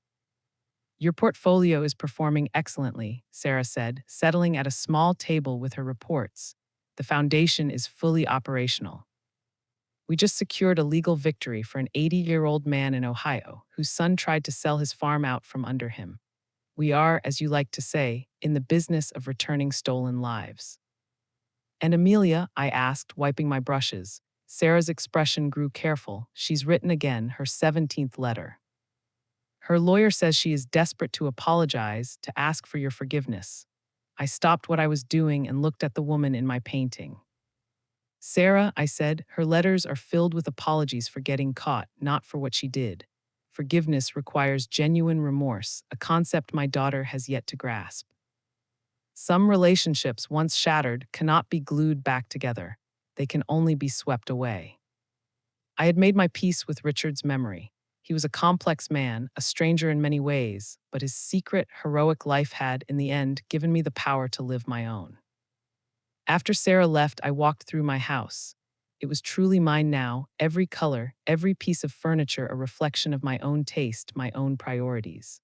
Your portfolio is performing excellently, Sarah said, settling at a small table with her reports. The foundation is fully operational. We just secured a legal victory for an 80-year-old man in Ohio whose son tried to sell his farm out from under him. We are, as you like to say, in the business of returning stolen lives. And Amelia, I asked, wiping my brushes. Sarah's expression grew careful. She's written again, her 17th letter. Her lawyer says she is desperate to apologize, to ask for your forgiveness. I stopped what I was doing and looked at the woman in my painting. Sarah, I said, her letters are filled with apologies for getting caught, not for what she did. Forgiveness requires genuine remorse, a concept my daughter has yet to grasp. Some relationships, once shattered, cannot be glued back together. They can only be swept away. I had made my peace with Richard's memory. He was a complex man, a stranger in many ways, but his secret, heroic life had, in the end, given me the power to live my own. After Sarah left, I walked through my house. It was truly mine now, every color, every piece of furniture a reflection of my own taste, my own priorities.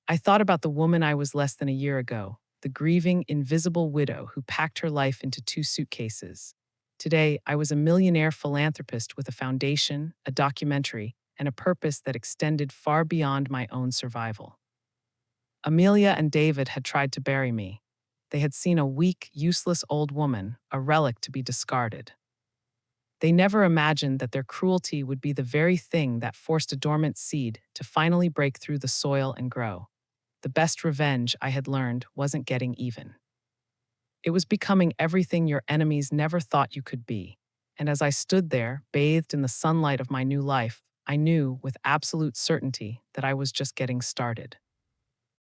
I thought about the woman I was less than a year ago, the grieving, invisible widow who packed her life into 2 suitcases. Today, I was a millionaire philanthropist with a foundation, a documentary, and a purpose that extended far beyond my own survival. Amelia and David had tried to bury me. They had seen a weak, useless old woman, a relic to be discarded. They never imagined that their cruelty would be the very thing that forced a dormant seed to finally break through the soil and grow. The best revenge, I had learned, wasn't getting even. It was becoming everything your enemies never thought you could be. And as I stood there, bathed in the sunlight of my new life, I knew with absolute certainty that I was just getting started.